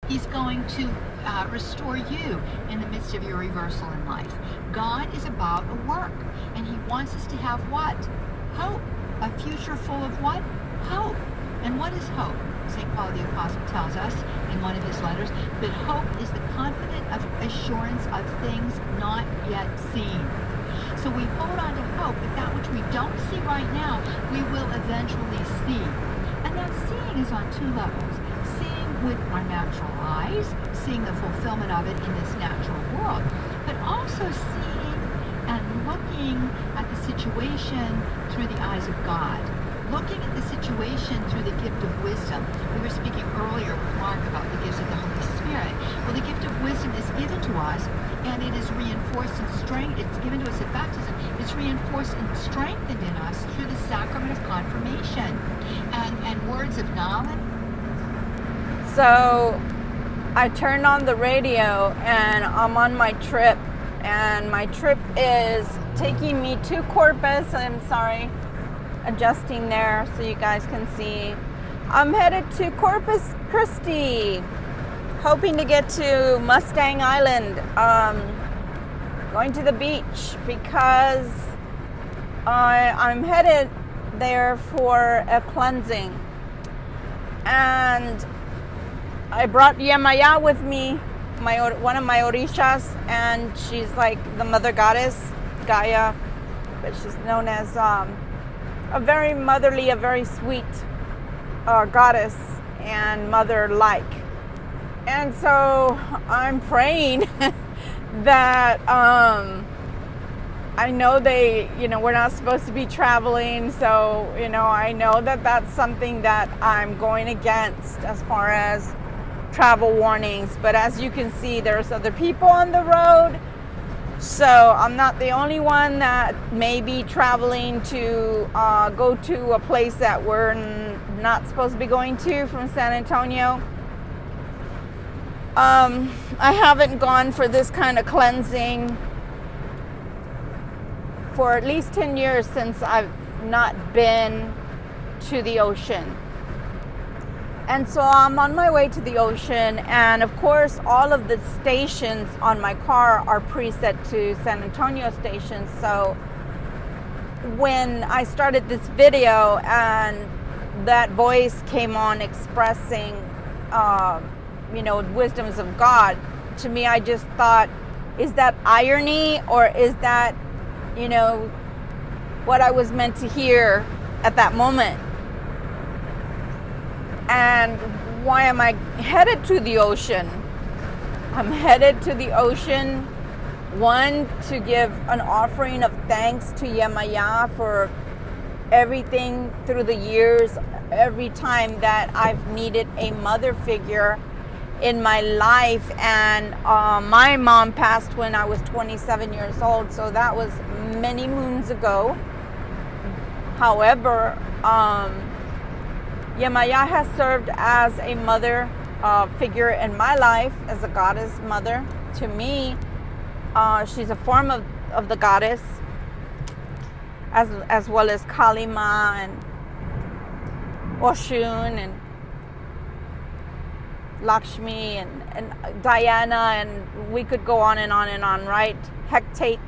He's going to restore you in the midst of your reversal in life. God is about a work, and he wants us to have what? Hope. A future full of what? Hope. And what is hope? St. Paul the Apostle tells us in one of his letters that hope is the confident assurance of things not yet seen. So we hold on to hope that that which we don't see right now, we will eventually see. And that seeing is on two levels. Seeing with our natural eyes, seeing the fulfillment of it in this natural world, but also seeing and looking at the situation through the eyes of God. Looking at the situation through the gift of wisdom. We were speaking earlier with Mark about the gifts of the Holy Spirit. Well, the gift of wisdom is given to us, and it is reinforced and strengthened. It's given to us at baptism. It's reinforced and strengthened in us through the sacrament of confirmation and words of knowledge. So I turned on the radio and I'm on my trip, and my trip is taking me to Corpus. I'm sorry, adjusting there so you guys can see. I'm headed to Corpus Christi, hoping to get to Mustang Island, going to the beach because I'm headed there for a cleansing. And I brought Yemaya with me, one of my orishas, and she's like the mother goddess, Gaia, but she's known as a very motherly, a very sweet goddess and mother-like. And so I'm praying that I know we're not supposed to be traveling, so I know that that's something that I'm going against as far as travel warnings. But as you can see, there's other people on the road, so I'm not the only one that may be traveling to go to a place that we're not supposed to be going to from San Antonio. I haven't gone for this kind of cleansing for at least 10 years since I've not been to the ocean. And so I'm on my way to the ocean, and of course all of the stations on my car are preset to San Antonio stations. So when I started this video and that voice came on expressing wisdoms of God, to me I just thought, is that irony, or is that what I was meant to hear at that moment? And why am I headed to the ocean? I'm headed to the ocean, one, to give an offering of thanks to Yemaya for everything through the years, every time that I've needed a mother figure in my life. And my mom passed when I was 27 years old, so that was many moons ago. However, Yemaya has served as a mother figure in my life, as a goddess mother to me. She's a form of the goddess, as well as Kalima and Oshun and Lakshmi and Diana, and we could go on and on and on, right? Hecate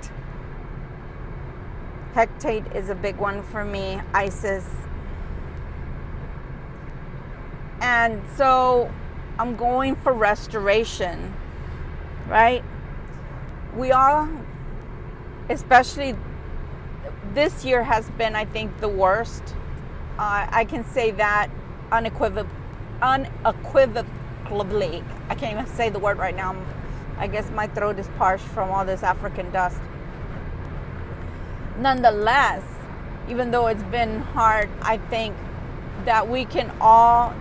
is a big one for me. Isis. And so I'm going for restoration, right? We all, especially this year, has been, I think, the worst. I can say that unequivocally. I can't even say the word right now. I guess my throat is parched from all this African dust. Nonetheless, even though it's been hard, I think that we can all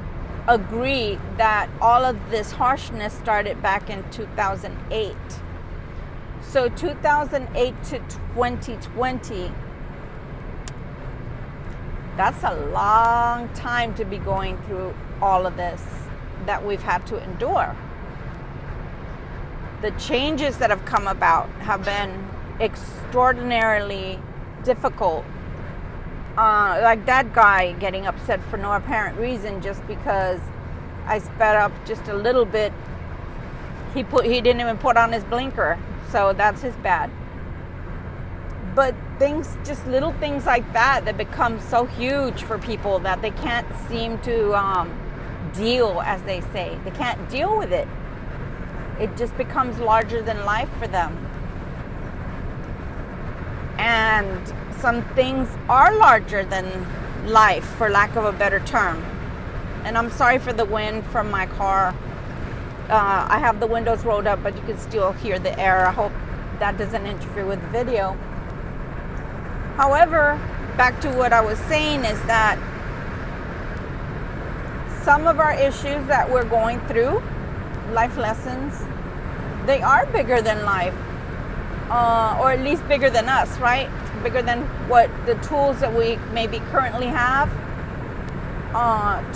agree that all of this harshness started back in 2008. So 2008 to 2020, that's a long time to be going through all of this that we've had to endure. The changes that have come about have been extraordinarily difficult. Like that guy getting upset for no apparent reason just because I sped up just a little bit. He didn't even put on his blinker, so that's his bad. But things, just little things like that become so huge for people that they can't seem to deal, as they say. They can't deal with it. It just becomes larger than life for them. And some things are larger than life, for lack of a better term. And I'm sorry for the wind from my car. I have the windows rolled up, but you can still hear the air. I hope that doesn't interfere with the video. However, back to what I was saying is that some of our issues that we're going through, life lessons, they are bigger than life, or at least bigger than us, right? Bigger than what the tools that we maybe currently have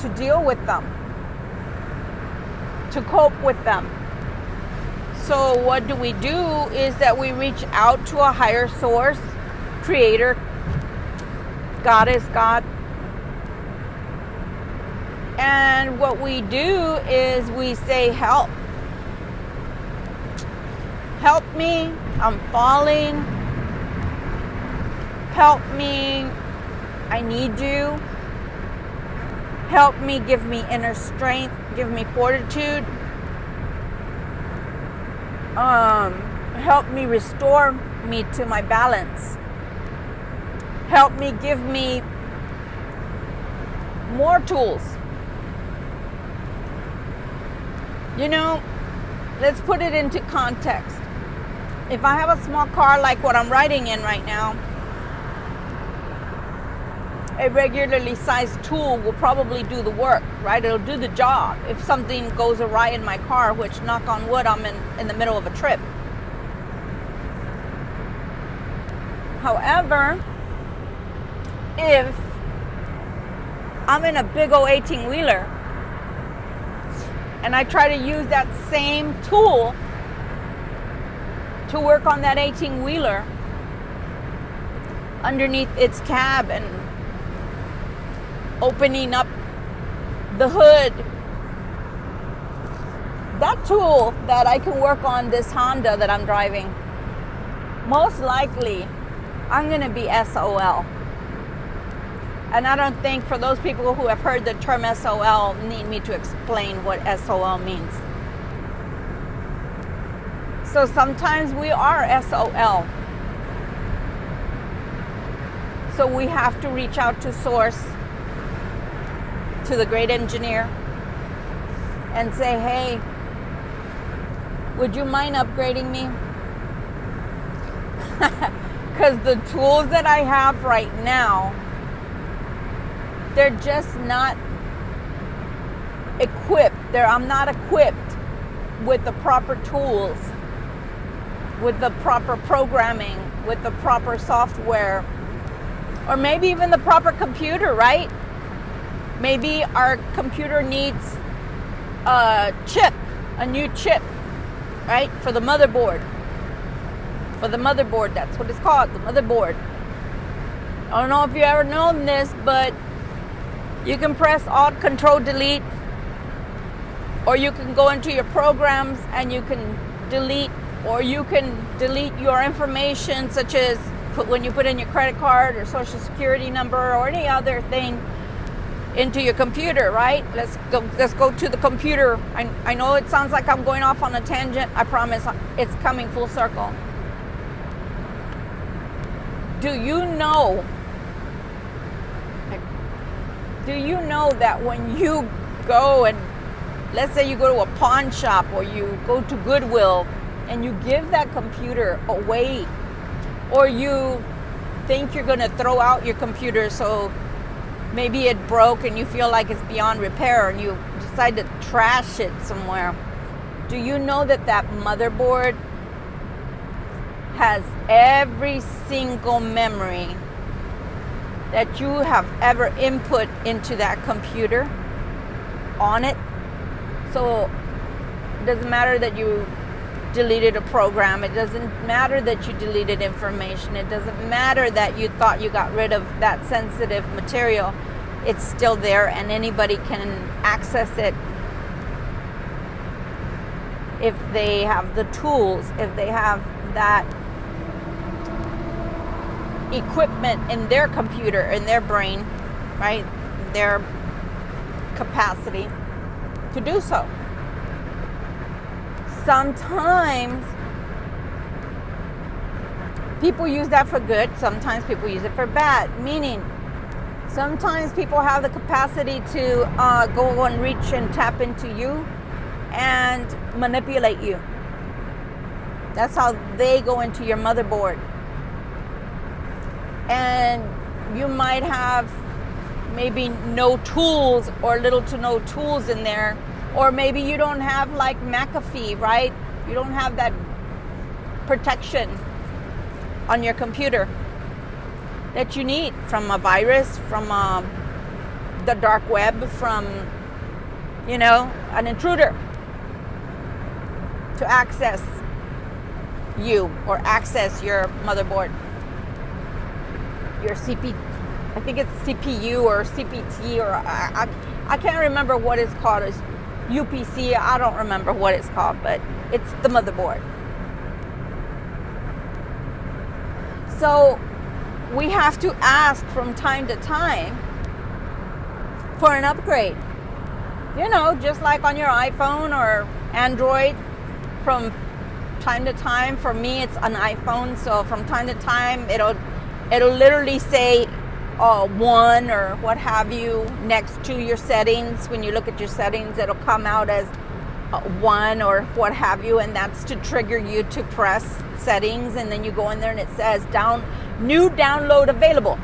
to deal with them, to cope with them. So what do? Is that we reach out to a higher source, creator, goddess, God. And what we do is we say, help. Help me, I'm falling. Help me, I need you. Help me, give me inner strength, give me fortitude. Help me, restore me to my balance. Help me, give me more tools. You know, let's put it into context. If I have a small car like what I'm riding in right now, a regularly sized tool will probably do the work, right? It'll do the job. If something goes awry in my car, which, knock on wood, I'm in the middle of a trip. However, if I'm in a big old 18-wheeler and I try to use that same tool to work on that 18-wheeler underneath its cab and opening up the hood, that tool that I can work on this Honda that I'm driving, most likely I'm going to be SOL. And I don't think, for those people who have heard the term SOL, need me to explain what SOL means. So sometimes we are SOL. So we have to reach out to source, to the great engineer, and say, hey, would you mind upgrading me? Because the tools that I have right now, they're just not equipped. I'm not equipped with the proper tools, with the proper programming, with the proper software, or maybe even the proper computer, right? Maybe our computer needs a chip, a new chip, right? For the motherboard. For the motherboard, that's what it's called, the motherboard. I don't know if you ever known this, but you can press Alt, Control, Delete, or you can go into your programs and you can delete, or you can delete your information, such as when you put in your credit card or social security number or any other thing into your computer, right? Let's go to the computer. I know it sounds like I'm going off on a tangent. I promise it's coming full circle. Do you know that when you go and, let's say you go to a pawn shop or you go to Goodwill and you give that computer away, or you think you're going to throw out your computer, so maybe it broke and you feel like it's beyond repair and you decide to trash it somewhere. Do you know that that motherboard has every single memory that you have ever input into that computer on it? So it doesn't matter that you deleted a program. It doesn't matter that you deleted information. It doesn't matter that you thought you got rid of that sensitive material. It's still there and anybody can access it if they have the tools, if they have that equipment in their computer, in their brain, right? Their capacity to do so. Sometimes people use that for good, sometimes people use it for bad, meaning sometimes people have the capacity to go and reach and tap into you and manipulate you. That's how they go into your motherboard. And you might have maybe no tools or little to no tools in there. Or maybe you don't have like McAfee, right? You don't have that protection on your computer that you need from a virus, from the dark web, from, an intruder to access you or access your motherboard, your I think it's CPU or CPT, or I can't remember what it's called. It's UPC, I don't remember what it's called, but it's the motherboard. So we have to ask from time to time for an upgrade. Just like on your iPhone or Android, from time to time. For me, it's an iPhone, so from time to time, it'll literally say 1 or what have you next to your settings. When you look at your settings, it'll come out as 1 or what have you, and that's to trigger you to press settings, and then you go in there and it says new download available.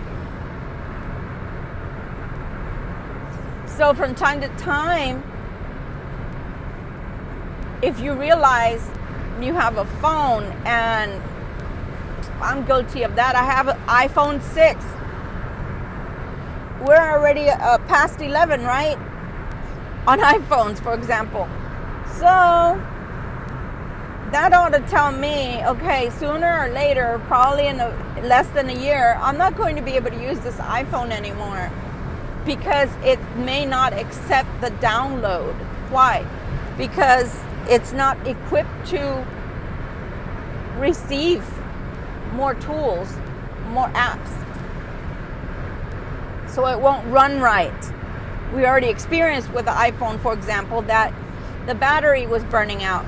So from time to time, if you realize you have a phone, and I'm guilty of that, I have an iPhone 6. We're already past 11, right? On iPhones, for example. So that ought to tell me, okay, sooner or later, probably in less than a year, I'm not going to be able to use this iPhone anymore because it may not accept the download. Why? Because it's not equipped to receive more tools, more apps. So it won't run right. We already experienced with the iPhone, for example, that the battery was burning out.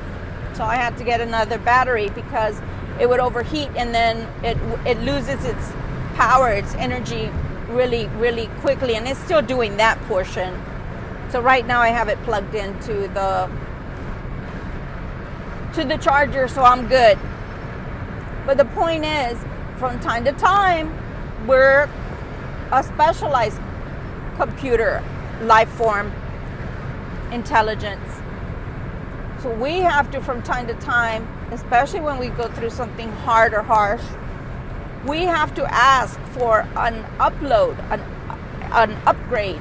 So I had to get another battery because it would overheat, and then it loses its power, its energy really, really quickly. And it's still doing that portion. So right now I have it plugged into the charger, so I'm good. But the point is, from time to time, we're a specialized computer, life form, intelligence. So we have to, from time to time, especially when we go through something hard or harsh, we have to ask for an upload, an upgrade.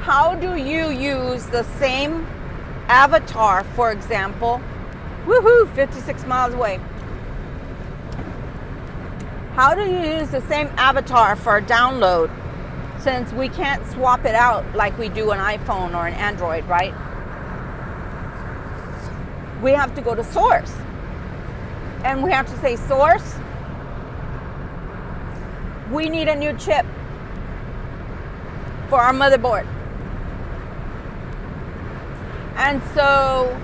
How do you use the same avatar, for example, 56 miles away. How do you use the same avatar for a download, since we can't swap it out like we do an iPhone or an Android, right? We have to go to source. And we have to say, source, we need a new chip for our motherboard. And so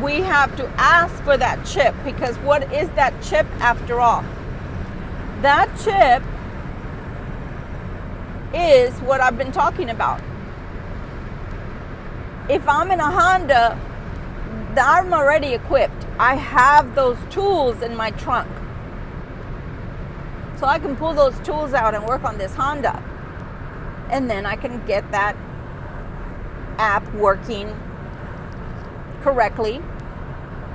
we have to ask for that chip, because what is that chip after all? That chip is what I've been talking about. If I'm in a Honda, I'm already equipped. I have those tools in my trunk. So I can pull those tools out and work on this Honda. And then I can get that app working correctly,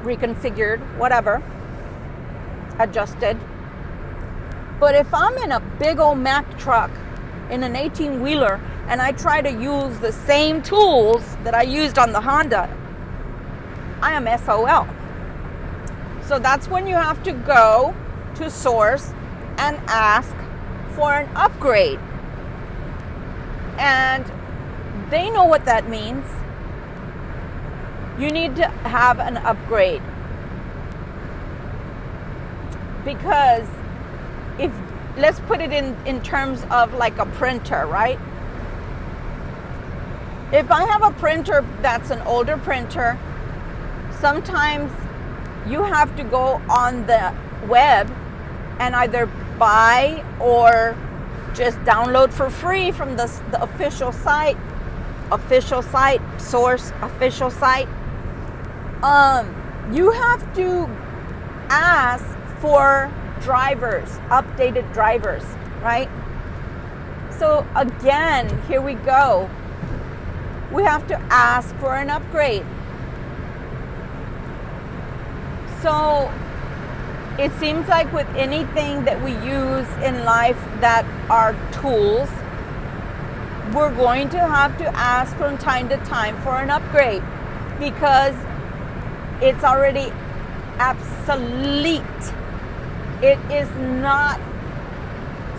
reconfigured, whatever, adjusted. But if I'm in a big old Mack truck in an 18-wheeler and I try to use the same tools that I used on the Honda, I am SOL. So that's when you have to go to source and ask for an upgrade. And they know what that means. you need to have an upgrade. Because if, let's put it in terms of like a printer, right? If I have a printer that's an older printer, sometimes you have to go on the web and either buy or just download for free from the official site, source, official site. You have to ask for drivers, updated drivers, right? So again, here we go. We have to ask for an upgrade. So it seems like with anything that we use in life that are tools, we're going to have to ask from time to time for an upgrade because it's already obsolete. It is not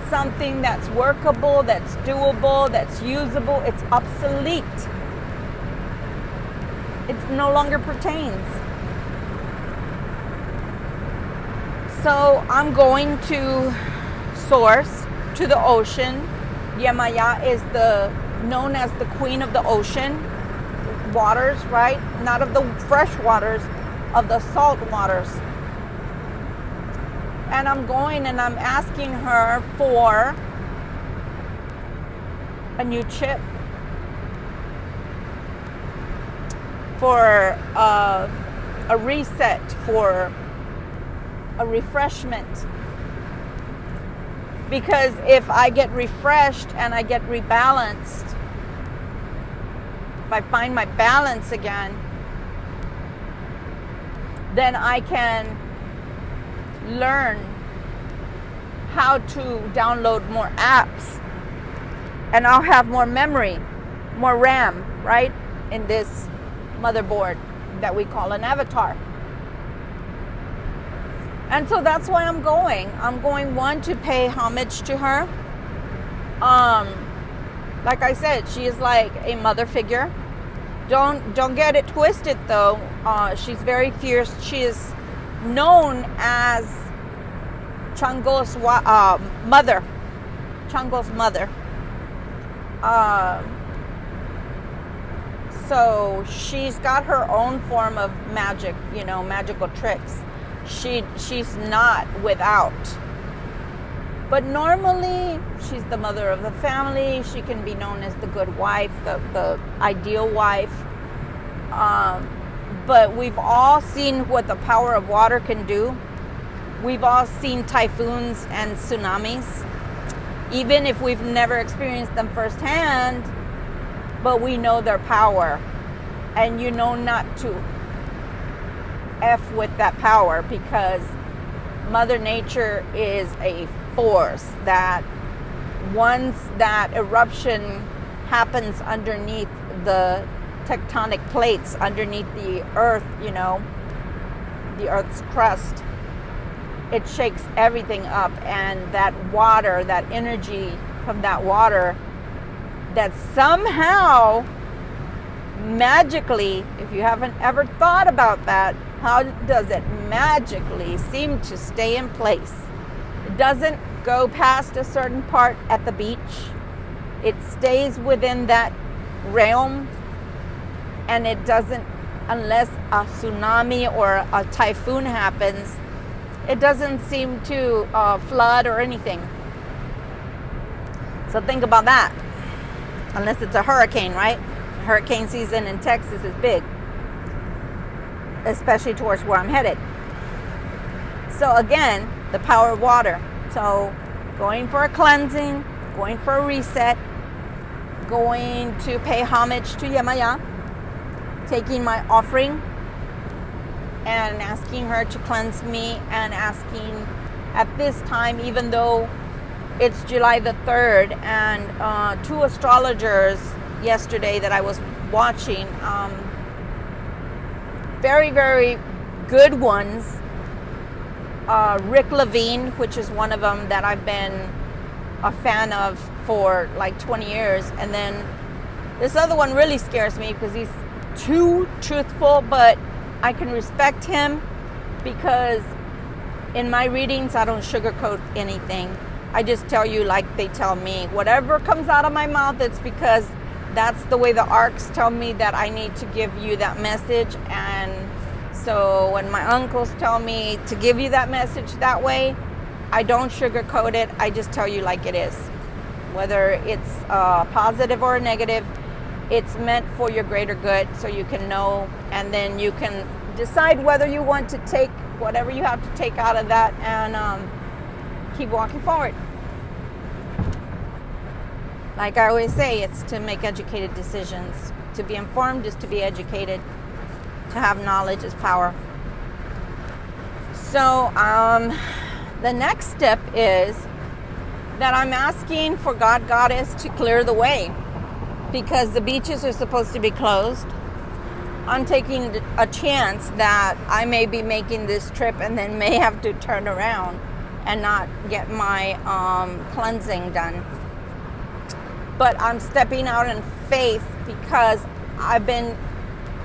something that's workable, that's doable, that's usable. It's obsolete. It no longer pertains. So I'm going to source to the ocean. Yemaya is known as the queen of the ocean waters, right? Not of the fresh waters, of the salt waters. And I'm going and I'm asking her for a new chip, for a reset, for a refreshment. Because if I get refreshed and I get rebalanced, if I find my balance again, then I can learn how to download more apps, and I'll have more memory, more RAM, right, in this motherboard that we call an avatar. And so that's why I'm going. I'm going, one, to pay homage to her. Like I said, she is like a mother figure. Don't get it twisted though. She's very fierce. She is known as Chango's mother. Chango's mother. So she's got her own form of magic, magical tricks. She's not without. But normally, she's the mother of the family. She can be known as the good wife, the ideal wife. But we've all seen what the power of water can do. We've all seen typhoons and tsunamis, even if we've never experienced them firsthand, but we know their power. And you know not to F with that power, because Mother Nature is a force that once that eruption happens underneath the tectonic plates, underneath the earth, the earth's crust, it shakes everything up. And that water, that energy from that water, that somehow magically, if you haven't ever thought about that, how does it magically seem to stay in place? It doesn't go past a certain part at the beach. It stays within that realm, and it doesn't, unless a tsunami or a typhoon happens, it doesn't seem to flood or anything. So think about that. Unless it's a hurricane, right? Hurricane season in Texas is big, especially towards where I'm headed. So again, the power of water. So going for a cleansing, going for a reset, going to pay homage to Yemaya, taking my offering and asking her to cleanse me, and asking at this time, even though it's July the 3rd, and two astrologers yesterday that I was watching, very, very good ones. Rick Levine, which is one of them that I've been a fan of for like 20 years. And then this other one really scares me because too truthful, but I can respect him because in my readings, I don't sugarcoat anything. I just tell you like they tell me. Whatever comes out of my mouth, it's because that's the way the arcs tell me that I need to give you that message. And so when my uncles tell me to give you that message that way, I don't sugarcoat it. I just tell you like it is. Whether it's positive or negative, it's meant for your greater good, so you can know, and then you can decide whether you want to take whatever you have to take out of that and keep walking forward. Like I always say, it's to make educated decisions. To be informed is to be educated. To have knowledge is power. So the next step is that I'm asking for God, Goddess to clear the way, because the beaches are supposed to be closed. I'm taking a chance that I may be making this trip and then may have to turn around and not get my cleansing done. But I'm stepping out in faith because I've been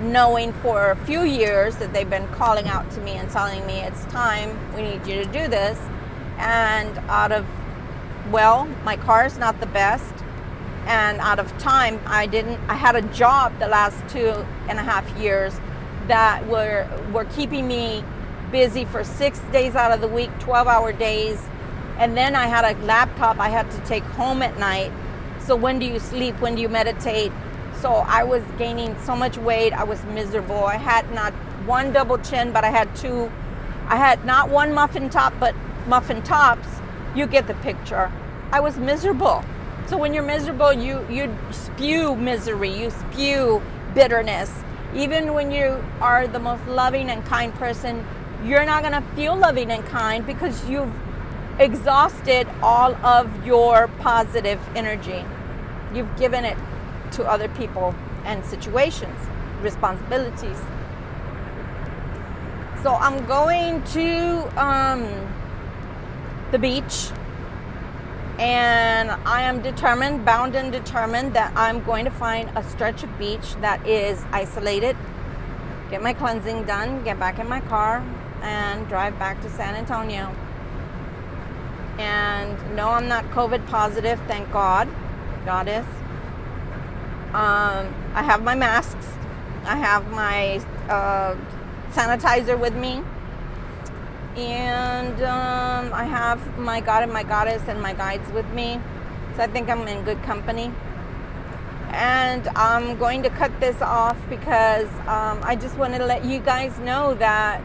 knowing for a few years that they've been calling out to me and telling me it's time, we need you to do this. And out of, well, my car is not the best. And out of time, I had a job the last 2.5 years that were keeping me busy for 6 days out of the week, 12-hour days. And then I had a laptop I had to take home at night. So when do you sleep? When do you meditate? So I was gaining so much weight. I was miserable. I had not one double chin, but I had two. I had not one muffin top, but muffin tops. You get the picture. I was miserable. So when you're miserable, you spew misery, you spew bitterness. Even when you are the most loving and kind person, you're not going to feel loving and kind because you've exhausted all of your positive energy. You've given it to other people and situations, responsibilities. So I'm going to the beach. And I am determined, bound and determined, that I'm going to find a stretch of beach that is isolated, get my cleansing done, get back in my car, and drive back to San Antonio. And no, I'm not COVID positive, thank God, Goddess. I have my masks, I have my sanitizer with me. And I have my God and my Goddess and my guides with me. So I think I'm in good company. And I'm going to cut this off because I just wanted to let you guys know that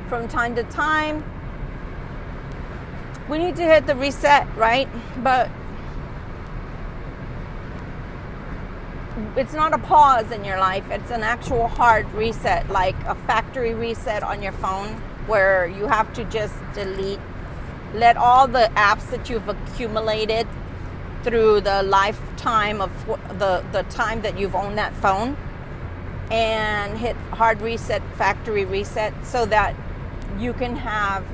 from time to time, we need to hit the reset, right? But it's not a pause in your life. It's an actual hard reset, like a factory reset on your phone, where you have to just delete, let all the apps that you've accumulated through the lifetime of the time that you've owned that phone, and hit hard reset, factory reset, so that you can have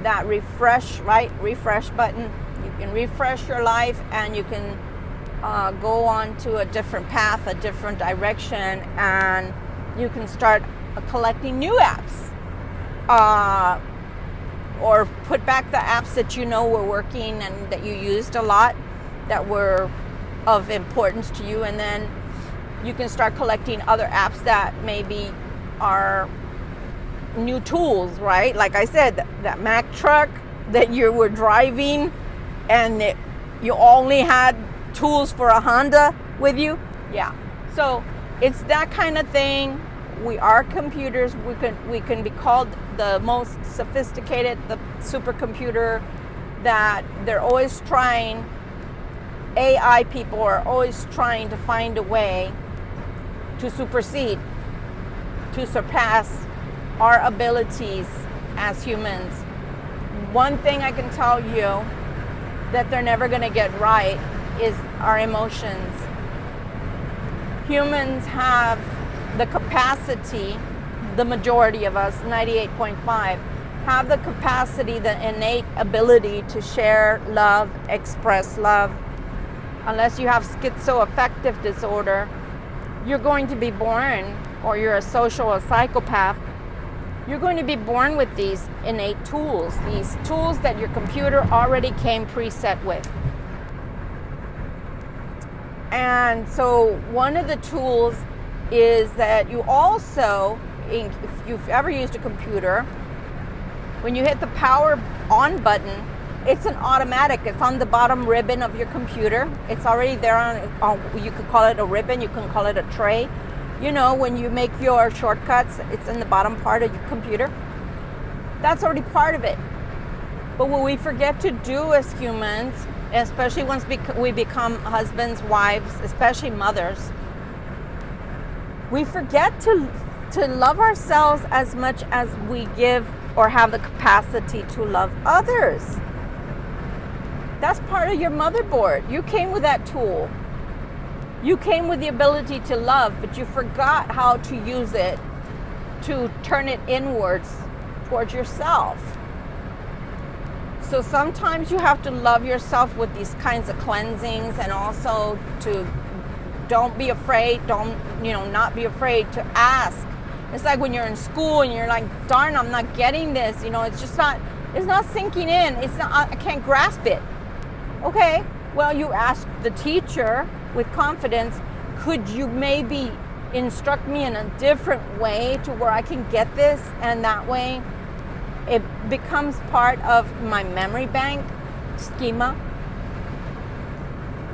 that refresh, right? Refresh button. You can refresh your life and you can go on to a different path, a different direction, and you can start collecting new apps. Or put back the apps that you know were working and that you used a lot, that were of importance to you, and then you can start collecting other apps that maybe are new tools, right? Like I said, that Mack truck that you were driving and you only had tools for a Honda with you. Yeah. So it's that kind of thing. We are computers. We can be called the most sophisticated, the supercomputer, that they're always trying. AI people are always trying to find a way to supersede, to surpass our abilities as humans. One thing I can tell you that they're never going to get right is our emotions. Humans have the capacity, the majority of us, 98.5, have the capacity, the innate ability to share love, express love. Unless you have schizoaffective disorder, you're going to be born, or you're a social or psychopath, you're going to be born with these innate tools, these tools that your computer already came preset with. And so one of the tools is that you also, if you've ever used a computer, when you hit the power on button, it's an automatic. It's on the bottom ribbon of your computer. It's already there on, you could call it a ribbon, you can call it a tray. You know, when you make your shortcuts, it's in the bottom part of your computer. That's already part of it. But what we forget to do as humans, especially once we become husbands, wives, especially mothers, we forget to love ourselves as much as we give or have the capacity to love others. That's part of your motherboard. You came with that tool. You came with the ability to love, but you forgot how to use it to turn it inwards towards yourself. So sometimes you have to love yourself with these kinds of cleansings, and also to don't be afraid, not be afraid to ask. It's like when you're in school and you're like, darn, I'm not getting this. It's not sinking in. I can't grasp it. Okay, well, you ask the teacher with confidence, could you maybe instruct me in a different way to where I can get this? And that way it becomes part of my memory bank schema,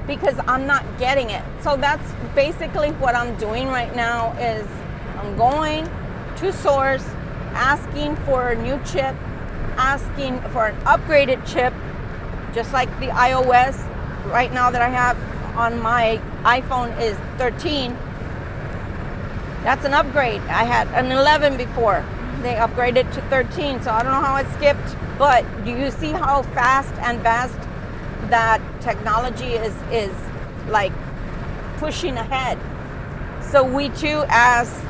because I'm not getting it. So that's basically what I'm doing right now, is I'm going to source, asking for a new chip, asking for an upgraded chip, just like the iOS right now that I have on my iPhone is 13. That's an upgrade. I had an 11 before. They upgraded to 13, so I don't know how it skipped, but do you see how fast and vast that technology is like pushing ahead? So we too, as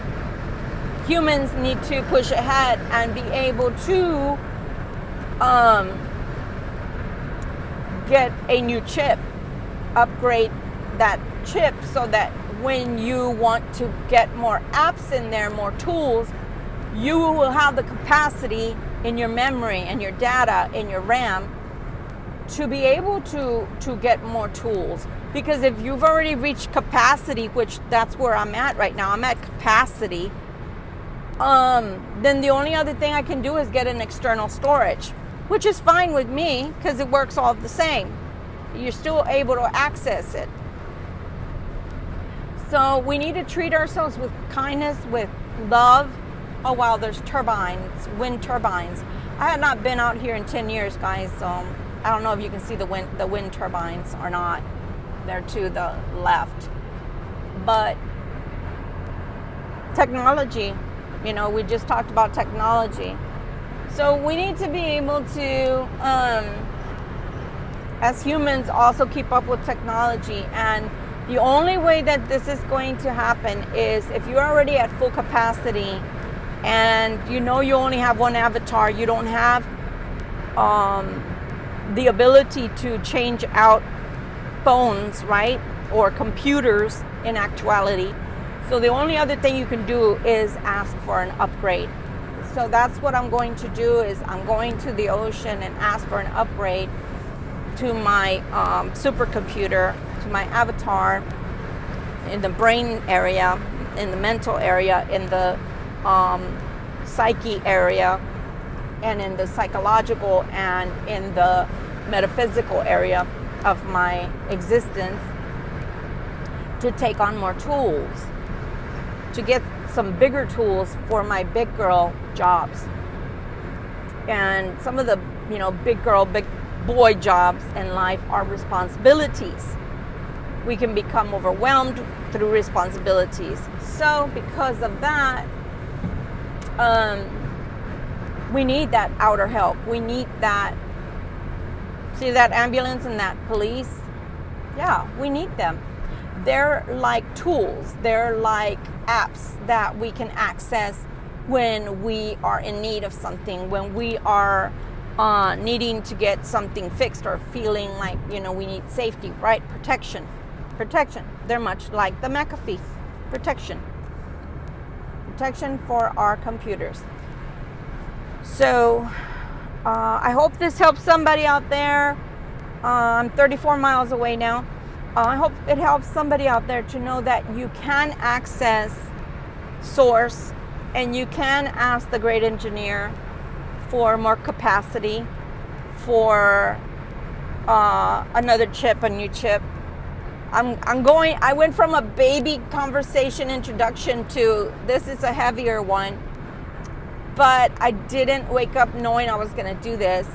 humans, need to push ahead and be able to get a new chip, upgrade that chip, so that when you want to get more apps in there, more tools, you will have the capacity in your memory and your data in your RAM to be able to get more tools. Because if you've already reached capacity, which that's where I'm at right now, I'm at capacity, then the only other thing I can do is get an external storage, which is fine with me because it works all the same. You're still able to access it. So we need to treat ourselves with kindness, with love. Oh wow, there's turbines, wind turbines. I had not been out here in 10 years, guys, so I don't know if you can see the wind turbines or not. They're to the left. But technology, we just talked about technology. So we need to be able to, as humans, also keep up with technology. And the only way that this is going to happen is if you're already at full capacity and you only have one avatar, you don't have the ability to change out phones, right? Or computers in actuality. So the only other thing you can do is ask for an upgrade. So that's what I'm going to do, is I'm going to the ocean and ask for an upgrade to my supercomputer, to my avatar, in the brain area, in the mental area, in the psyche area, and in the psychological and in the metaphysical area of my existence, to take on more tools, to get some bigger tools for my big girl jobs. And some of the big girl, big boy jobs in life are responsibilities. We can become overwhelmed through responsibilities. So because of that, we need that outer help. We need that. See that ambulance and that police? Yeah, we need them. They're like tools. They're like apps that we can access when we are in need of something, when we are needing to get something fixed, or feeling like we need safety, right? Protection. They're much like the McAfee. protection for our computers. So I hope this helps somebody out there. I'm 34 miles away now. I hope it helps somebody out there to know that you can access source and you can ask the great engineer for more capacity, for another chip, a new chip. I went from a baby conversation introduction to this is a heavier one, but I didn't wake up knowing I was going to do this.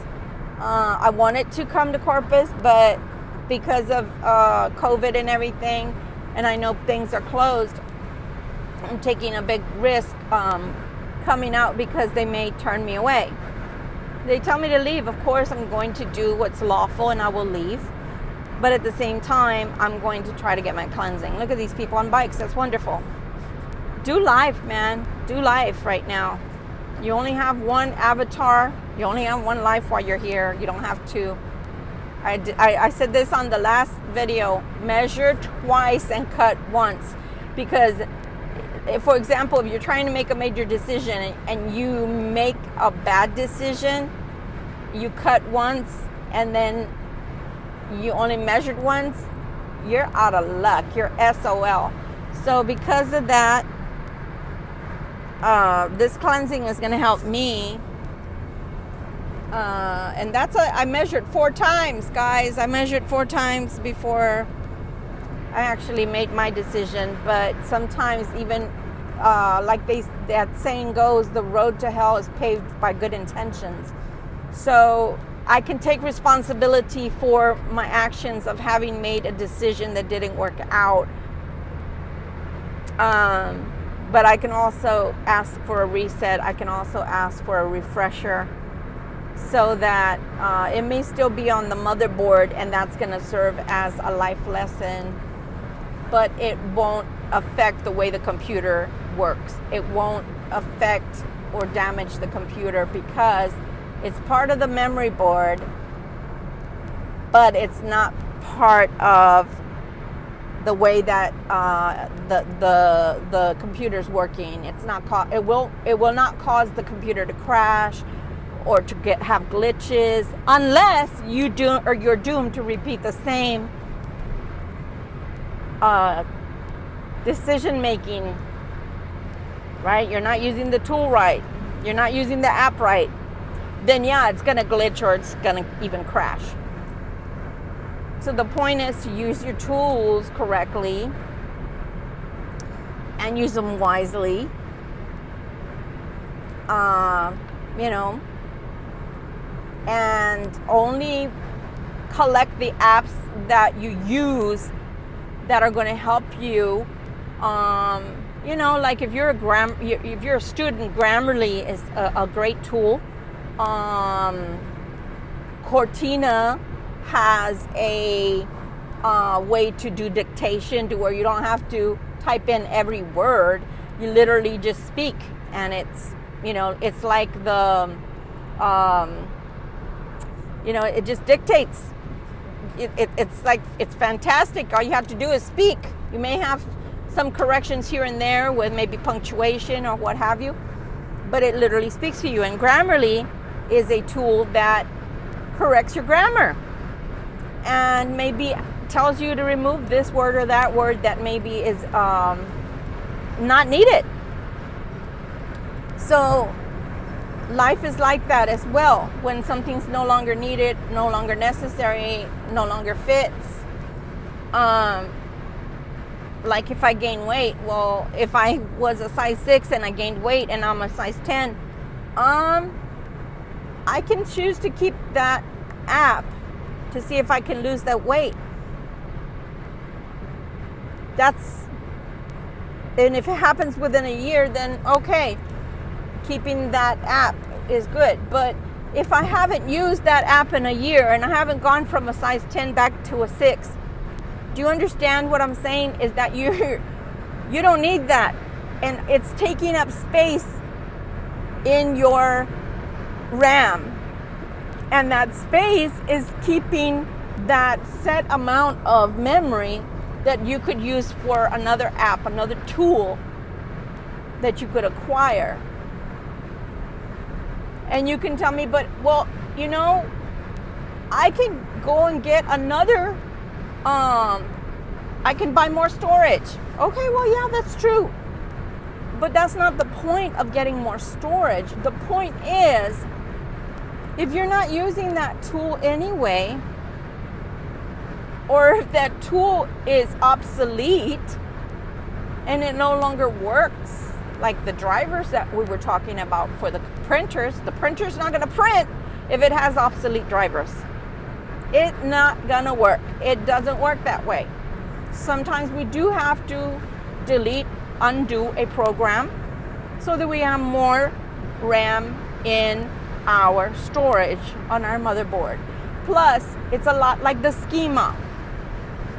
I wanted to come to Corpus, but because of COVID and everything, and I know things are closed, I'm taking a big risk coming out because they may turn me away. They tell me to leave. Of course, I'm going to do what's lawful and I will leave. But at the same time, I'm going to try to get my cleansing. Look at these people on bikes. That's wonderful. Do life, man. Do life right now. You only have one avatar. You only have one life while you're here. You don't have to. I said this on the last video. Measure twice and cut once. Because, for example, if you're trying to make a major decision and you make a bad decision, you cut once and then you only measured once, you're out of luck. You're SOL. So because of that, this cleansing is going to help me. And I measured 4 times, guys. I measured 4 times before I actually made my decision. But sometimes even like that saying goes, the road to hell is paved by good intentions. So I can take responsibility for my actions of having made a decision that didn't work out. But I can also ask for a reset. I can also ask for a refresher so that it may still be on the motherboard, and that's going to serve as a life lesson, but it won't affect the way the computer works. It won't affect or damage the computer because it's part of the memory board, but it's not part of the way that the computer's working. It's not it will not cause the computer to crash or to have glitches unless you're doomed to repeat the same decision making. Right? You're not using the tool right. You're not using the app right. Then yeah, it's going to glitch or it's going to even crash. So the point is to use your tools correctly and use them wisely. And only collect the apps that you use that are going to help you. Like if you're a student, Grammarly is a great tool. Cortina has a way to do dictation to where you don't have to type in every word. You literally just speak, and it's like it just dictates. It's fantastic. All you have to do is speak. You may have some corrections here and there with maybe punctuation or what have you, but it literally speaks to you. And Grammarly is a tool that corrects your grammar and maybe tells you to remove this word or that word that maybe is not needed. So life is like that as well. When something's no longer needed, no longer necessary, no longer fits. Like if I gain weight, well, if I was a size 6 and I gained weight and I'm a size 10, I can choose to keep that app to see if I can lose that weight. And if it happens within a year, then okay, keeping that app is good. But if I haven't used that app in a year and I haven't gone from a size 10 back to a 6, do you understand what I'm saying? Is that you don't need that, and it's taking up space in your RAM, and that space is keeping that set amount of memory that you could use for another app, another tool that you could acquire. And you can tell me, but, well, you know, I can go and get another, I can buy more storage. Okay, well, yeah, that's true. But that's not the point of getting more storage. The point is, if you're not using that tool anyway, or if that tool is obsolete and it no longer works, like the drivers that we were talking about for the printer's not going to print if it has obsolete drivers. It's not going to work. It doesn't work that way. Sometimes we do have to undo a program so that we have more RAM in our storage on our motherboard. Plus, it's a lot like the schema.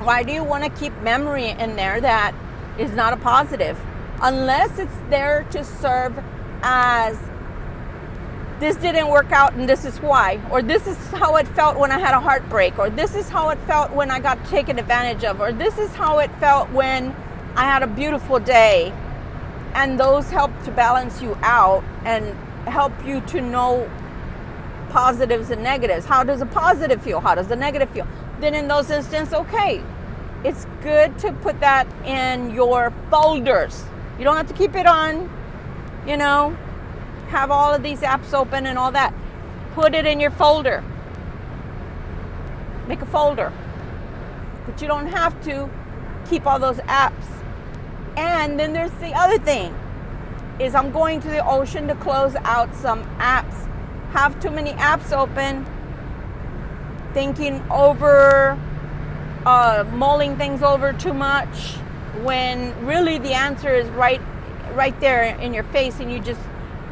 Why do you want to keep memory in there that is not a positive? Unless it's there to serve as, this didn't work out and this is why, or this is how it felt when I had a heartbreak, or this is how it felt when I got taken advantage of, or this is how it felt when I had a beautiful day. And those help to balance you out and help you to know positives and negatives. How does a positive feel? How does the negative feel? Then in those instances, okay, it's good to put that in your folders. You don't have to keep it on, you know, have all of these apps open and all that. Put it in your folder. Make a folder. But you don't have to keep all those apps. And then there's the other thing, is I'm going to the ocean to close out some apps. Have too many apps open, thinking over, mulling things over too much, when really the answer is right there in your face, and you just,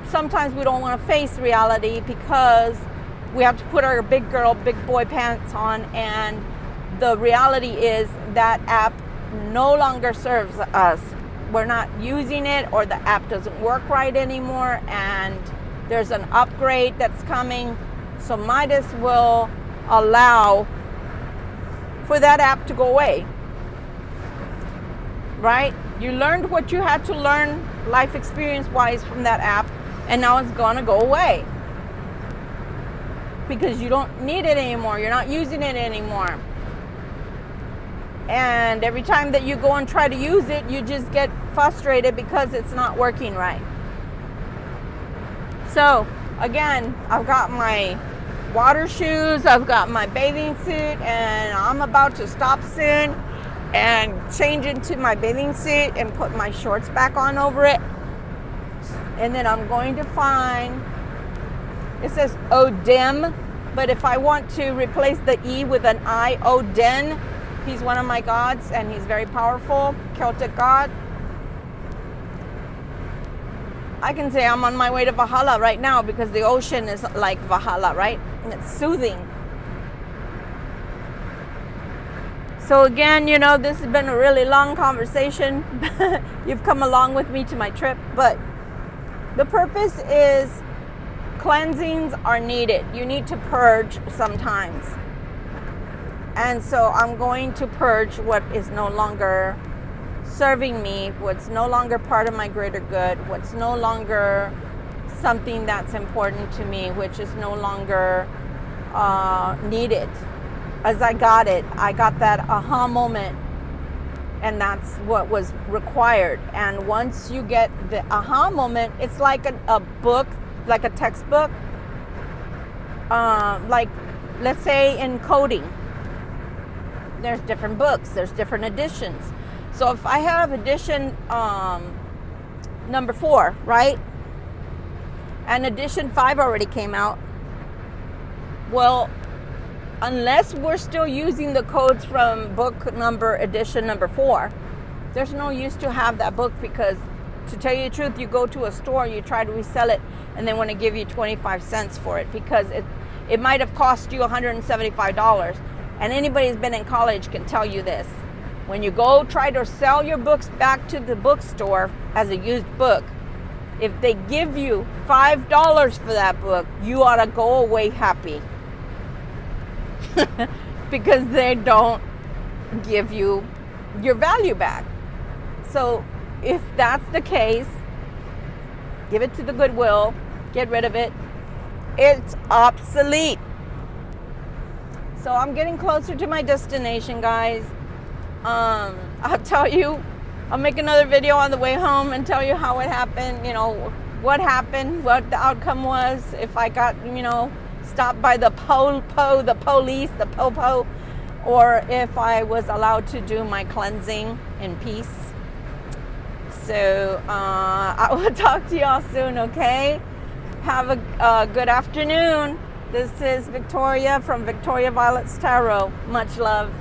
sometimes we don't want to face reality because we have to put our big girl, big boy pants on, and the reality is that app no longer serves us. We're not using it, or the app doesn't work right anymore, and there's an upgrade that's coming, so might as well allow for that app to go away, right? You learned what you had to learn life experience wise from that app, and now it's gonna go away because you don't need it anymore. You're not using it anymore. And every time that you go and try to use it, you just get frustrated because it's not working right. So again, I've got my water shoes, I've got my bathing suit, and I'm about to stop soon and change into my bathing suit and put my shorts back on over it. And then I'm going to find, it says Odin, but if I want to replace the E with an I, Odin, he's one of my gods, and he's very powerful, Celtic god. I can say I'm on my way to Valhalla right now because the ocean is like Valhalla, right? And it's soothing. So again, you know, this has been a really long conversation. You've come along with me to my trip, but the purpose is cleansings are needed. You need to purge sometimes. And so I'm going to purge what is no longer serving me, what's no longer part of my greater good, what's no longer something that's important to me, which is no longer needed. As I got that aha moment, and that's what was required. And once you get the aha moment, it's like a book, like a textbook, like let's say in coding. There's different books, there's different editions. So if I have edition number 4, right? And edition 5 already came out. Well, unless we're still using the codes from book number edition number 4, there's no use to have that book, because to tell you the truth, you go to a store, you try to resell it, and they want to give you 25 cents for it because it might have cost you $175. And anybody who's been in college can tell you this. When you go try to sell your books back to the bookstore as a used book, if they give you $5 for that book, you ought to go away happy. Because they don't give you your value back. So if that's the case, give it to the Goodwill, get rid of it. It's obsolete. So I'm getting closer to my destination, guys. I'll tell you, I'll make another video on the way home and tell you how it happened, what happened, what the outcome was, if I got, stopped by the police, the popo, or if I was allowed to do my cleansing in peace. So I will talk to y'all soon, okay? Have a good afternoon. This is Victoria from Victoria Violet's Tarot. Much love.